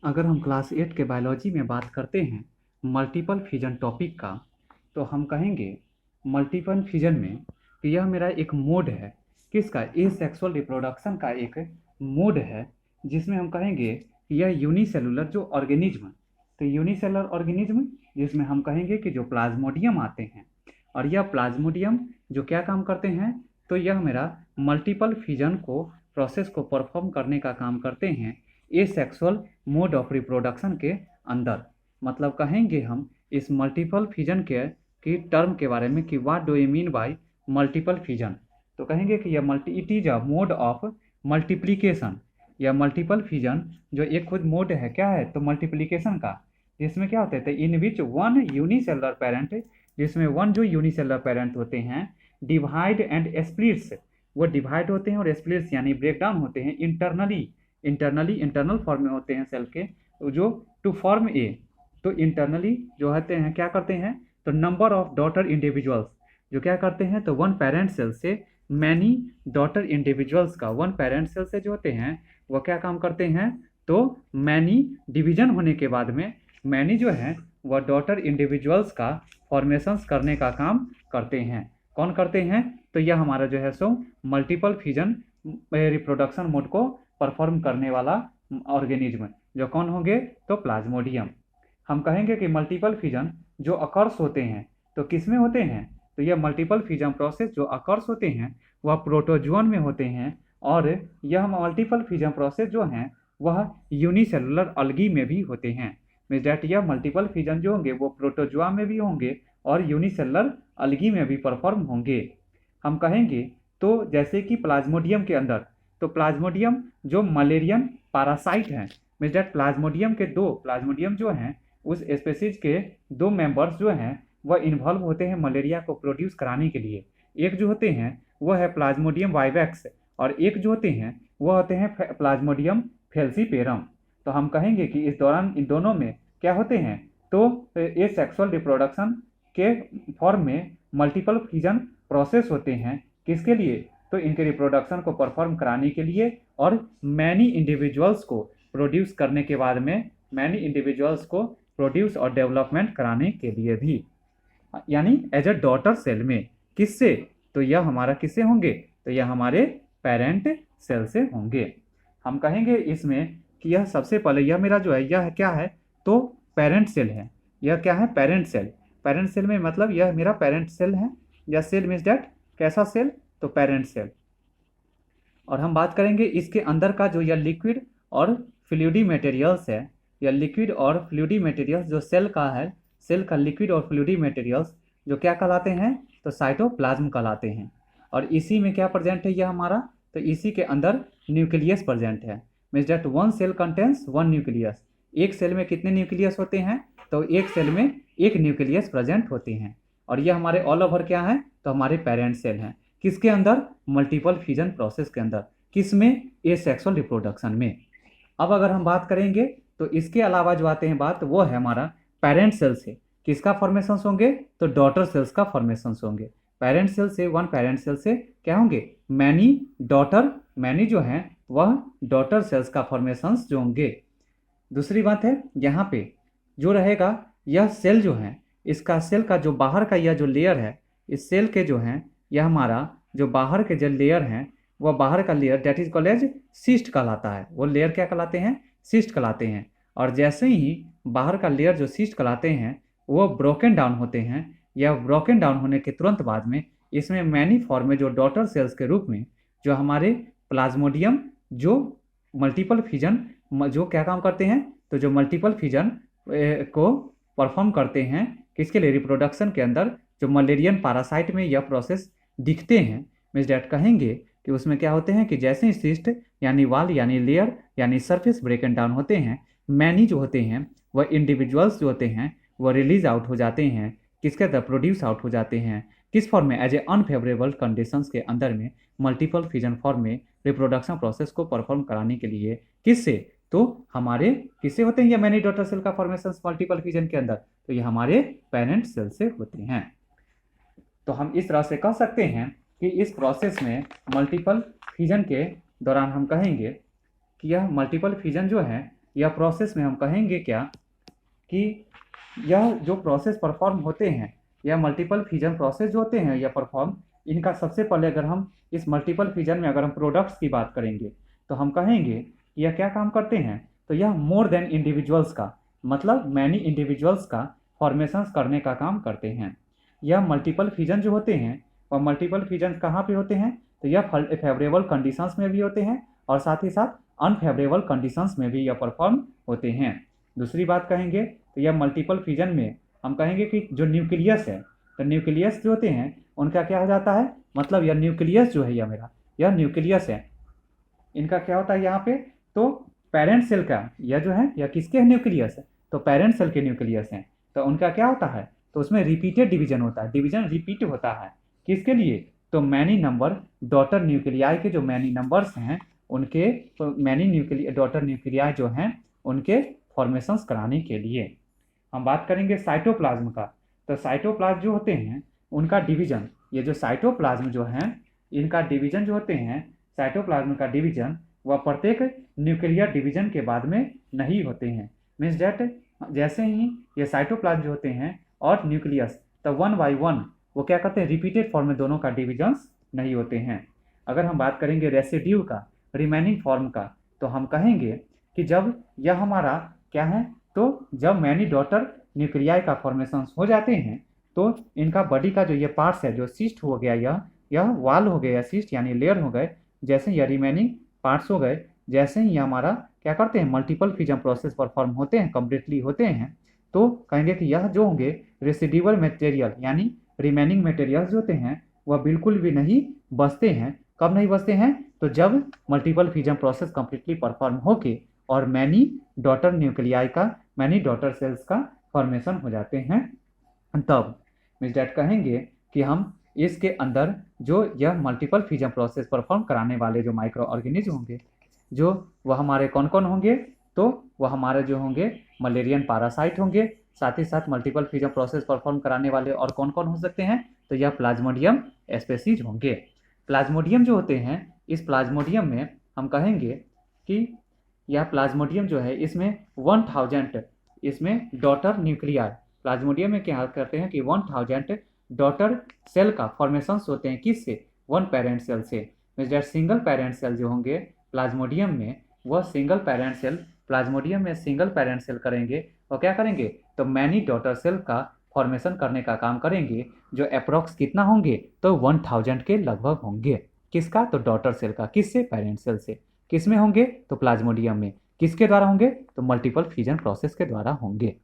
अगर हम क्लास 8 के बायोलॉजी में बात करते हैं मल्टीपल फिजन टॉपिक का, तो हम कहेंगे मल्टीपल फिजन में कि यह मेरा एक मोड है। किसका? एसेक्सुअल रिप्रोडक्शन का एक मोड है, जिसमें हम कहेंगे कि यह यूनिसेलुलर जो ऑर्गेनिज्म, तो यूनिसेलुलर ऑर्गेनिज्म जिसमें हम कहेंगे कि जो प्लाज्मोडियम आते हैं, और यह प्लाज्मोडियम जो क्या काम करते हैं, तो यह मेरा मल्टीपल फिजन को प्रोसेस को परफॉर्म करने का काम करते हैं एसेक्सुअल मोड ऑफ रिप्रोडक्शन के अंदर। मतलब कहेंगे हम इस मल्टीपल फिजन के की टर्म के बारे में कि what do you mean by multiple fission. तो कहेंगे कि यह it is a mode of multiplication. यह मल्टीपल फिजन जो एक खुद मोड है, क्या है? तो मल्टीप्लिकेशन का, जिसमें क्या होते हैं, इन विच वन यूनिसेलुलर पेरेंट, जिसमें वन जो यूनिसेलुलर पेरेंट होते हैं डिवाइड एंड स्प्लिट्स, वो डिवाइड होते हैं और स्प्लिट्स यानी ब्रेक डाउन होते हैं इंटरनल फॉर्म में होते हैं सेल के, जो टू फॉर्म ए। तो इंटरनली जो होते हैं क्या करते हैं, तो नंबर ऑफ डॉटर इंडिविजुअल्स जो क्या करते हैं, तो वन पेरेंट सेल से मैनी डॉटर इंडिविजुअल्स का, वन पेरेंट सेल से जो होते हैं वो क्या काम करते हैं, तो मैनी डिवीजन होने के बाद में मैनी जो है वह डॉटर इंडिविजुअल्स का फॉर्मेशंस करने का काम करते हैं। कौन करते हैं? तो यह हमारा जो है so multiple fission reproduction mode को परफॉर्म करने वाला ऑर्गेनिज्म जो कौन होंगे, तो प्लाज्मोडियम। हम कहेंगे कि मल्टीपल फिजन जो अकर्स होते हैं, तो किस में होते हैं, तो यह मल्टीपल फिजन प्रोसेस जो अकर्स होते हैं वह प्रोटोजुअन में होते हैं, और यह मल्टीपल फिजन प्रोसेस जो हैं वह यूनिसेलुलर अलगी में भी होते हैं। मीन्स डैट यह मल्टीपल फिजन जो होंगे वो प्रोटोजुआ में भी होंगे और यूनिसेलुलर अलगी में भी परफॉर्म होंगे। हम कहेंगे तो जैसे कि प्लाज्मोडियम के अंदर, तो प्लाज्मोडियम जो मलेरियन पैरासाइट हैं, मीन्स डैट प्लाज्मोडियम जो हैं उस स्पेसीज के दो मेंबर्स जो हैं वह इन्वॉल्व होते हैं मलेरिया को प्रोड्यूस कराने के लिए। एक जो होते हैं वह है प्लाज्मोडियम वाइवैक्स, और एक जो होते हैं वह होते हैं प्लाज्मोडियम फेल्सीपेरम। तो हम कहेंगे कि इस दौरान इन दोनों में क्या होते हैं, तो ये सेक्सुअल रिप्रोडक्शन के फॉर्म में मल्टीपल फिजन प्रोसेस होते हैं। किसके लिए? तो इनके रिप्रोडक्शन को परफॉर्म कराने के लिए और मैनी इंडिविजुअल्स को प्रोड्यूस करने के बाद में मैनी इंडिविजुअल्स को प्रोड्यूस और डेवलपमेंट कराने के लिए भी, यानी एज अ डॉटर सेल में। किससे? तो यह हमारा किससे होंगे, तो यह हमारे पेरेंट सेल से होंगे। हम कहेंगे इसमें कि यह सबसे पहले यह मेरा जो है यह क्या है, तो पेरेंट सेल है। यह क्या है? Parent cell. पेरेंट सेल में मतलब यह मेरा पेरेंट सेल है, या सेल मीन्स डैट कैसा सेल, तो पेरेंट सेल। और हम बात करेंगे इसके अंदर का जो यह लिक्विड और फ्लूइडी मटेरियल्स है, या लिक्विड और फ्लूइडी मटेरियल्स जो सेल का है, सेल का लिक्विड और फ्लूइडी मटेरियल्स जो क्या कहलाते हैं, तो साइटोप्लाज्म कहलाते हैं। और इसी में क्या प्रेजेंट है यह हमारा, तो इसी के अंदर न्यूक्लियस प्रेजेंट है। Means that one cell contains one nucleus. एक सेल में कितने न्यूक्लियस होते हैं, तो एक सेल में एक न्यूक्लियस प्रेजेंट होते हैं। और ये हमारे ऑल ओवर क्या है, तो हमारे पेरेंट सेल हैं। किसके अंदर? मल्टीपल फिजन प्रोसेस के अंदर। किस में? एसेक्सुअल रिप्रोडक्शन में। अब अगर हम बात करेंगे तो इसके अलावा जो आते हैं बात, वो है हमारा पेरेंट सेल से किसका फॉर्मेशन होंगे, तो डॉटर सेल्स का फॉर्मेशन होंगे। पेरेंट सेल से, वन पेरेंट सेल से क्या होंगे, मैनी डॉटर, मैनी जो है वह डॉटर सेल्स का फॉर्मेशन जो होंगे। दूसरी बात है यहाँ पे जो रहेगा, यह सेल जो है, इसका सेल का जो बाहर का यह जो लेयर है, इस सेल के जो है यह हमारा जो बाहर के जो लेयर हैं, वह बाहर का layer that is called as cyst कहलाता है। वो लेयर क्या कहलाते हैं, सिस्ट कहलाते हैं। और जैसे ही बाहर का लेयर जो सिस्ट कहलाते हैं वो ब्रोकन डाउन होते हैं, या ब्रोकन डाउन होने के तुरंत बाद में इसमें मैनी फॉर्म में जो डॉटर सेल्स के रूप में जो हमारे प्लाज्मोडियम जो मल्टीपल फिजन जो क्या काम करते हैं, तो जो मल्टीपल फिजन को परफॉर्म करते हैं किसके लिए, रिप्रोडक्शन के अंदर। जो मलेरियन पैरासाइट में यह प्रोसेस दिखते हैं, मीन्स डैट कहेंगे कि उसमें क्या होते हैं कि जैसे ही सिस्ट यानी वाल यानी लेयर यानी सरफेस ब्रेकन डाउन होते हैं, मैनी जो होते हैं वह इंडिविजुअल्स जो होते हैं वह रिलीज आउट हो जाते हैं। किसके अंदर? प्रोड्यूस आउट हो जाते हैं। किस फॉर्म में? एज ए अनफेवरेबल कंडीशंस के अंदर में मल्टीपल फिजन फॉर्म में रिप्रोडक्शन प्रोसेस को परफॉर्म कराने के लिए। किससे? तो हमारे किससे होते हैं ये मैनी डॉटर सेल का फॉर्मेशन मल्टीपल फिजन के अंदर, तो ये हमारे पेरेंट सेल से होते हैं। तो हम इस तरह से कह सकते हैं कि इस प्रोसेस में मल्टीपल फिजन के दौरान हम कहेंगे कि यह मल्टीपल फिजन जो है यह प्रोसेस में हम कहेंगे क्या कि यह जो प्रोसेस परफॉर्म होते हैं, यह मल्टीपल फिजन प्रोसेस जो होते हैं यह परफॉर्म, इनका सबसे पहले अगर हम इस मल्टीपल फिजन में अगर हम प्रोडक्ट्स की बात करेंगे तो हम कहेंगे कि यह क्या काम करते हैं, तो यह मोर देन इंडिविजुअल्स का, मतलब मैनी इंडिविजुअल्स का फॉर्मेशंस करने का काम करते हैं। यह मल्टीपल फिजन जो होते हैं वह मल्टीपल फिजन कहाँ पे होते हैं, तो यह फेवरेबल कंडीशंस में भी होते हैं और साथ ही साथ अनफेवरेबल कंडीशंस में भी यह परफॉर्म होते हैं। दूसरी बात कहेंगे तो यह मल्टीपल फिजन में हम कहेंगे कि जो न्यूक्लियस है, तो न्यूक्लियस जो होते हैं उनका क्या हो जाता है, मतलब यह न्यूक्लियस जो है यह न्यूक्लियस है, इनका क्या होता है यहाँ पे, तो पेरेंट सेल का यह जो है यह किसके न्यूक्लियस है, तो पेरेंट सेल के न्यूक्लियस हैं। तो उनका क्या होता है, तो उसमें रिपीटेड डिवीजन होता है, डिवीजन रिपीट होता है किसके लिए, तो मैनी नंबर डॉटर न्यूक्लियाई के जो मैनी नंबर्स हैं उनके, तो मैनी डॉटर न्यूक्लियाई जो हैं उनके फॉर्मेशंस कराने के लिए। हम बात करेंगे साइटोप्लाज्म का, तो साइटोप्लाज्म जो होते हैं उनका डिवीजन, ये जो साइटोप्लाज्म जो हैं इनका डिवीजन जो होते हैं, साइटोप्लाज्म का डिवीजन वह प्रत्येक न्यूक्लियर डिवीजन के बाद में नहीं होते हैं। मीन्स डैट जैसे ही ये साइटोप्लाज्म जो होते हैं और न्यूक्लियस, तो वन बाई वन वो क्या करते हैं, रिपीटेड फॉर्म में दोनों का डिविजन्स नहीं होते हैं। अगर हम बात करेंगे रेसिड्यू का, रिमेनिंग फॉर्म का, तो हम कहेंगे कि जब यह हमारा क्या है, तो जब मैनी डॉटर न्यूक्लियाई का फॉर्मेशन हो जाते हैं तो इनका बॉडी का जो ये पार्ट्स है, जो सिस्ट हो गया, यह वाल हो गया, सिस्ट यानी लेयर हो गए, जैसे यह रिमेनिंग पार्ट्स हो गए, जैसे ही हमारा क्या करते हैं, मल्टीपल फिजन प्रोसेस परफॉर्म होते हैं, कम्प्लीटली होते हैं, तो कहेंगे कि यह जो होंगे रेसिड्यूअल मटेरियल यानी रिमेनिंग मटेरियल्स जो होते हैं वह बिल्कुल भी नहीं बचते हैं। कब नहीं बचते हैं, तो जब multiple fission process completely perform होके और मैनी डॉटर न्यूक्लियाई का, मैनी डॉटर सेल्स का फॉर्मेशन हो जाते हैं, तब मीन्स डैट कहेंगे कि हम इसके अंदर जो यह मल्टीपल फिजन प्रोसेस परफॉर्म कराने वाले जो माइक्रो ऑर्गेनिज्म होंगे, जो वह हमारे कौन कौन होंगे, तो वह हमारे जो होंगे मलेरियन पैरासाइट होंगे, साथ ही साथ मल्टीपल फिजन प्रोसेस परफॉर्म कराने वाले और कौन कौन हो सकते हैं, तो यह प्लाज्मोडियम स्पेसीज होंगे। प्लाज्मोडियम जो होते हैं, इस प्लाज्मोडियम में हम कहेंगे कि यह प्लाज्मोडियम जो है इसमें 1000 इसमें डॉटर न्यूक्लियाई, प्लाज्मोडियम में क्या करते हैं कि 1000 डॉटर सेल का फॉर्मेशंस होते हैं, किससे, वन पेरेंट सेल से। Means that single parent cell जो होंगे प्लाज्मोडियम में, वह सिंगल पेरेंट सेल प्लाज्मोडियम में सिंगल पेरेंट सेल करेंगे और क्या करेंगे, तो मैनी डॉटर सेल का फॉर्मेशन करने का काम करेंगे, जो अप्रोक्स कितना होंगे, तो 1000 के लगभग होंगे। किसका, तो डॉटर सेल का, किससे, पेरेंट सेल से। किस में होंगे, तो प्लाज्मोडियम में। किसके द्वारा होंगे, तो मल्टीपल फिजन प्रोसेस के द्वारा होंगे।